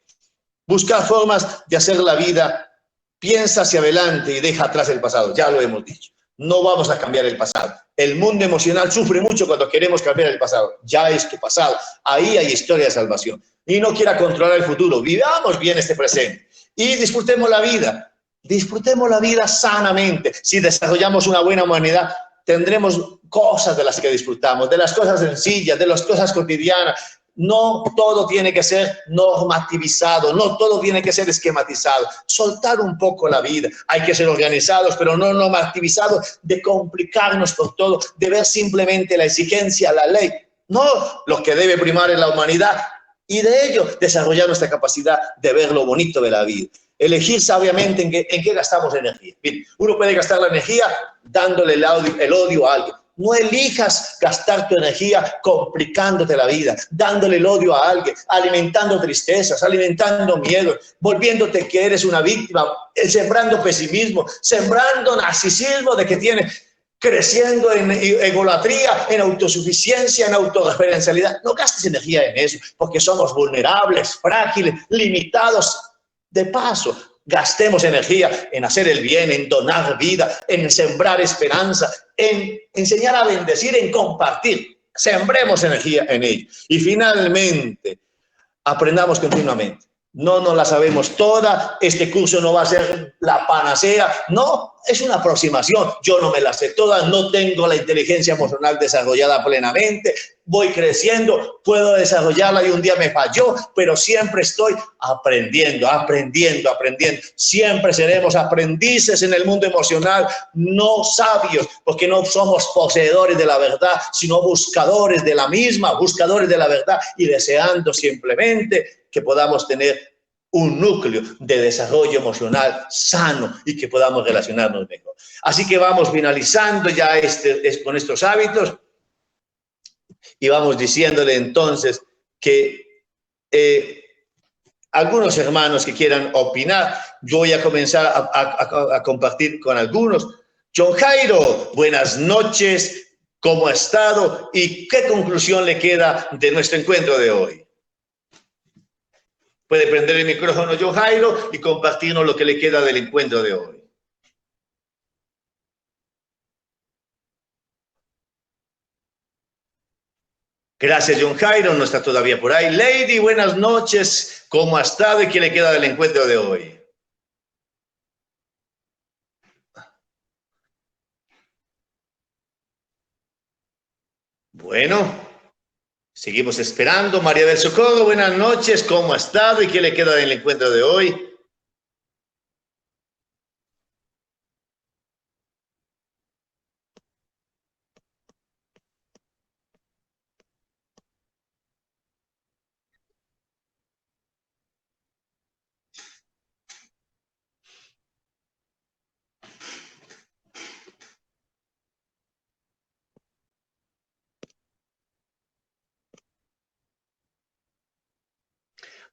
Buscar formas de hacer la vida, piensa hacia adelante y deja atrás el pasado, ya lo hemos dicho. No vamos a cambiar el pasado. El mundo emocional sufre mucho cuando queremos cambiar el pasado. Ya es tu pasado. Ahí hay historia de salvación. Y no quiera controlar el futuro. Vivamos bien este presente. Y disfrutemos la vida. Disfrutemos la vida sanamente. Si desarrollamos una buena humanidad, tendremos cosas de las que disfrutamos, de las cosas sencillas, de las cosas cotidianas. No todo tiene que ser normativizado, no todo tiene que ser esquematizado. Soltar un poco la vida. Hay que ser organizados, pero no normativizados, de complicarnos por todo, de ver simplemente la exigencia, la ley. No, lo que debe primar es la humanidad y de ello desarrollar nuestra capacidad de ver lo bonito de la vida. Elegir sabiamente en qué gastamos energía. Bien, uno puede gastar la energía dándole el odio a alguien. No elijas gastar tu energía complicándote la vida, dándole el odio a alguien, alimentando tristezas, alimentando miedo, volviéndote que eres una víctima, sembrando pesimismo, sembrando narcisismo de que tienes, creciendo en egolatría, en autosuficiencia, en autorreferencialidad. No gastes energía en eso, porque somos vulnerables, frágiles, limitados. De paso, gastemos energía en hacer el bien, en donar vida, en sembrar esperanza, en enseñar a bendecir, en compartir. Sembremos energía en ello. Y finalmente, aprendamos continuamente. no nos la sabemos toda, este curso no va a ser la panacea, no, es una aproximación, yo no me la sé toda, no tengo la inteligencia emocional desarrollada plenamente, voy creciendo, puedo desarrollarla y un día me falló, pero siempre estoy aprendiendo, siempre seremos aprendices en el mundo emocional, no sabios, porque no somos poseedores de la verdad, sino buscadores de la misma, buscadores de la verdad y deseando simplemente que podamos tener un núcleo de desarrollo emocional sano y que podamos relacionarnos mejor. Así que vamos finalizando ya con estos hábitos y vamos diciéndole entonces que algunos hermanos que quieran opinar, yo voy a comenzar a compartir con algunos. John Jairo, buenas noches, ¿cómo ha estado? ¿Y qué conclusión le queda de nuestro encuentro de hoy? Puede prender el micrófono John Jairo y compartirnos lo que le queda del encuentro de hoy. Gracias, John Jairo, no está todavía por ahí. Lady, buenas noches, ¿cómo ha estado y qué le queda del encuentro de hoy? Bueno, seguimos esperando. María del Socorro, buenas noches, ¿cómo ha estado y qué le queda del encuentro de hoy?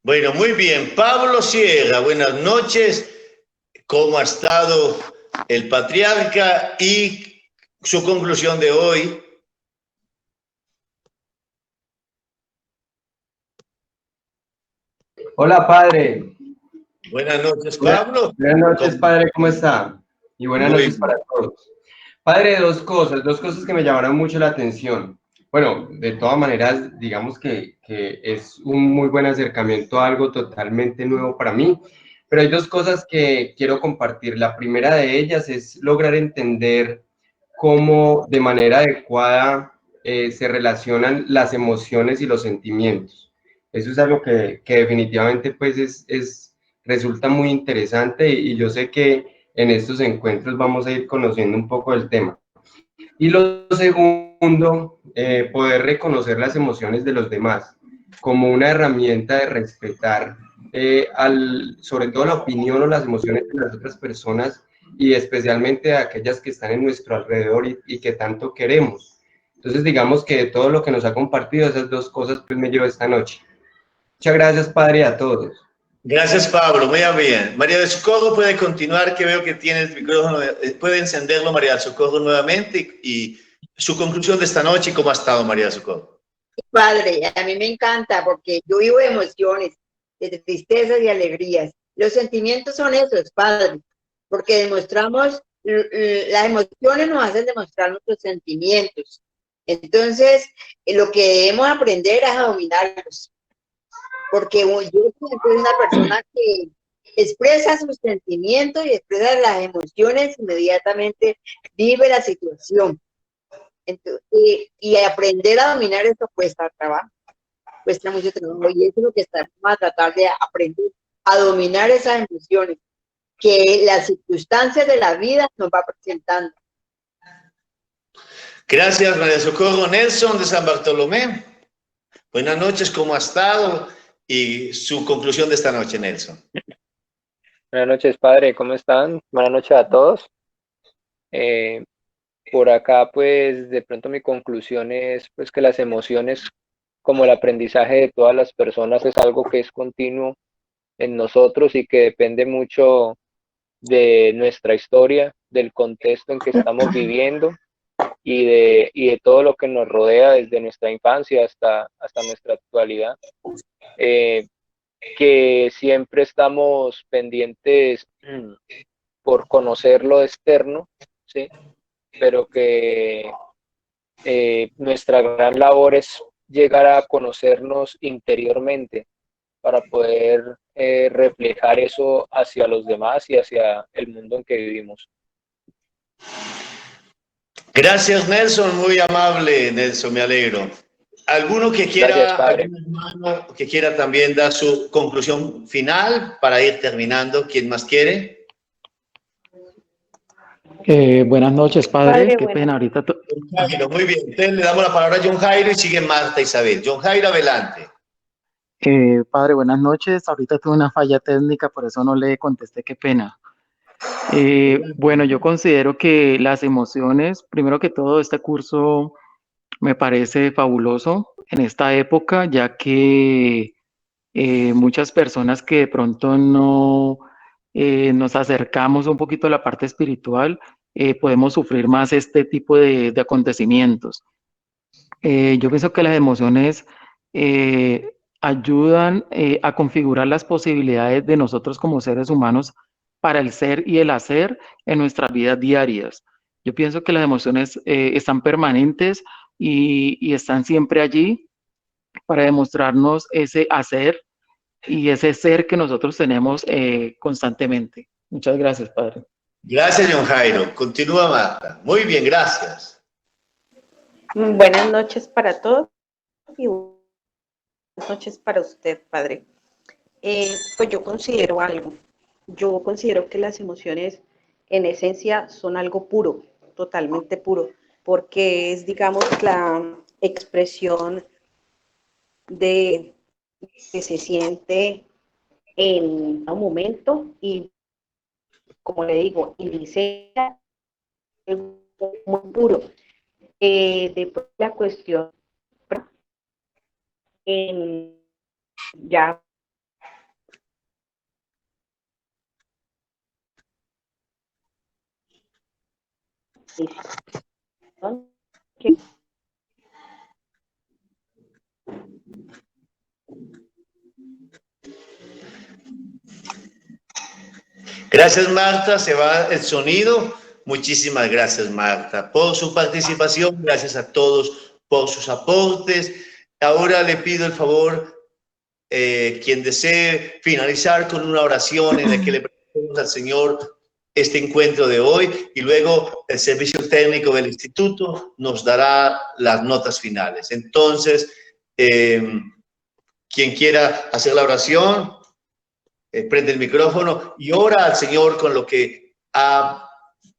Bueno, muy bien. Pablo Sierra, buenas noches. ¿Cómo ha estado el patriarca y su conclusión de hoy? Hola, padre. Buenas noches, Pablo. Buenas noches, padre, ¿cómo está? Y buenas Muy noches para todos. Padre, dos cosas que me llamaron mucho la atención. Bueno, de todas maneras, digamos que es un muy buen acercamiento a algo totalmente nuevo para mí, pero hay dos cosas que quiero compartir. La primera de ellas es lograr entender cómo de manera adecuada se relacionan las emociones y los sentimientos. Eso es algo que definitivamente pues resulta muy interesante y yo sé que en estos encuentros vamos a ir conociendo un poco del tema. Y lo segundo, poder reconocer las emociones de los demás como una herramienta de respetar sobre todo la opinión o las emociones de las otras personas y especialmente de aquellas que están en nuestro alrededor y que tanto queremos. Entonces, digamos que todo lo que nos ha compartido, esas dos cosas, pues me llevo esta noche. Muchas gracias, padre, a todos. Gracias, Pablo. Muy bien. María del Socorro puede continuar, que veo que tiene el micrófono. Puede encenderlo, María del Socorro, nuevamente. Y su conclusión de esta noche, ¿cómo ha estado, María del Socorro? Padre, a mí me encanta porque yo vivo de emociones, de tristezas y alegrías. Los sentimientos son esos, padre, porque demostramos, las emociones nos hacen demostrar nuestros sentimientos. Entonces, lo que debemos aprender es a dominarlos. Porque yo soy una persona que expresa sus sentimientos y expresa las emociones, inmediatamente vive la situación. Entonces, y aprender a dominar eso cuesta trabajo, cuesta mucho trabajo, y eso es lo que estamos a tratar de aprender, a dominar esas emociones que las circunstancias de la vida nos va presentando. Gracias, María del Socorro. Nelson de San Bartolomé. Buenas noches, ¿cómo ha estado? Y su conclusión de esta noche, Nelson. Buenas noches, padre, ¿cómo están? Buenas noches a todos. Por acá, pues, de pronto mi conclusión es, pues, que las emociones, como el aprendizaje de todas las personas, es algo que es continuo en nosotros y que depende mucho de nuestra historia, del contexto en que estamos viviendo y de todo lo que nos rodea desde nuestra infancia hasta nuestra actualidad. Que siempre estamos pendientes por conocer lo externo, ¿sí? Pero que nuestra gran labor es llegar a conocernos interiormente para poder reflejar eso hacia los demás y hacia el mundo en que vivimos. Gracias, Nelson, muy amable, Nelson, me alegro. ¿Alguno que quiera, Gracias, padre. algún hermano que quiera también dar su conclusión final para ir terminando? ¿Quién más quiere? Buenas noches, padre. Qué pena, ahorita. John Jairo, muy bien. Entonces le damos la palabra a John Jairo y sigue Marta Isabel. John Jairo, adelante. Padre, buenas noches. Ahorita tuve una falla técnica, por eso no le contesté, qué pena. Bueno, yo considero que las emociones, primero que todo, este curso me parece fabuloso en esta época, ya que muchas personas que de pronto no nos acercamos un poquito a la parte espiritual, podemos sufrir más este tipo de acontecimientos. Yo pienso que las emociones ayudan a configurar las posibilidades de nosotros como seres humanos para el ser y el hacer en nuestras vidas diarias. Yo pienso que las emociones están permanentes y están siempre allí para demostrarnos ese hacer y ese ser que nosotros tenemos constantemente. Muchas gracias, Padre. Gracias, John Jairo. Continúa, Marta. Muy bien, gracias. Buenas noches para todos y buenas noches para usted, Padre. Pues yo considero algo. Yo considero que las emociones en esencia son algo puro, totalmente puro, porque es, digamos, la expresión de que se siente en un momento y, como le digo, en esencia es muy puro. Después la cuestión ya que Gracias, Marta. Se va el sonido. Muchísimas gracias, Marta, por su participación. Gracias a todos por sus aportes. Ahora le pido el favor, quien desee finalizar con una oración en la que le presentemos al Señor este encuentro de hoy y luego el servicio técnico del instituto nos dará las notas finales. Entonces, quien quiera hacer la oración, prende el micrófono y ora al Señor con lo que ha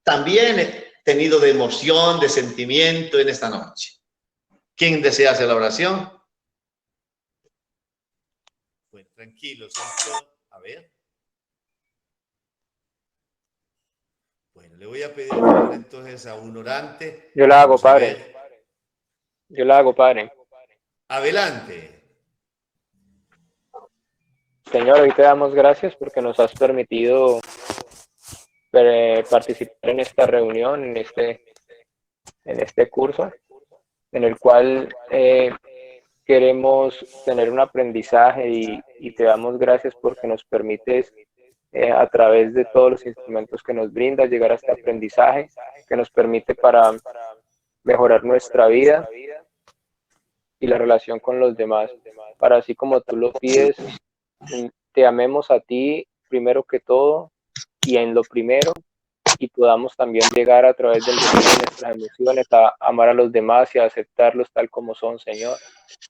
también tenido de emoción, de sentimiento en esta noche. ¿Quién desea hacer la oración? Bueno, tranquilo, a ver. Bueno, le voy a pedir por favor entonces a un orante. Yo la hago, padre. Yo la hago, padre. Adelante. Señor, hoy te damos gracias porque nos has permitido participar en esta reunión, en este curso, en el cual queremos tener un aprendizaje y te damos gracias porque nos permites a través de todos los instrumentos que nos brindas llegar a este aprendizaje que nos permite para mejorar nuestra vida y la relación con los demás, para así como tú lo pides, te amemos a ti primero que todo y en lo primero, y podamos también llegar a través del dominio de nuestras emociones a amar a los demás y a aceptarlos tal como son, Señor.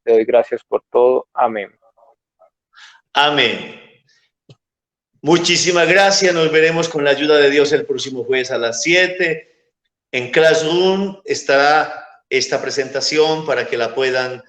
Te doy gracias por todo. Amén. Amén. Muchísimas gracias. Nos veremos con la ayuda de Dios el próximo jueves a las 7. En Classroom estará esta presentación para que la puedan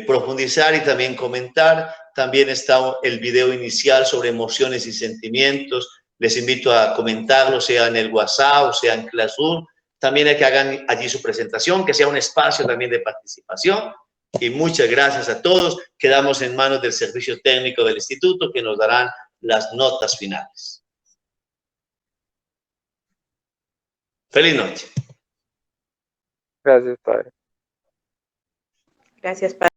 profundizar y también comentar. También está el video inicial sobre emociones y sentimientos. Les invito a comentarlo, sea en el WhatsApp o sea en Classroom. También a que hagan allí su presentación, que sea un espacio también de participación. Y muchas gracias a todos. Quedamos en manos del servicio técnico del instituto que nos darán las notas finales. Feliz noche. Gracias, padre. gracias, Padre.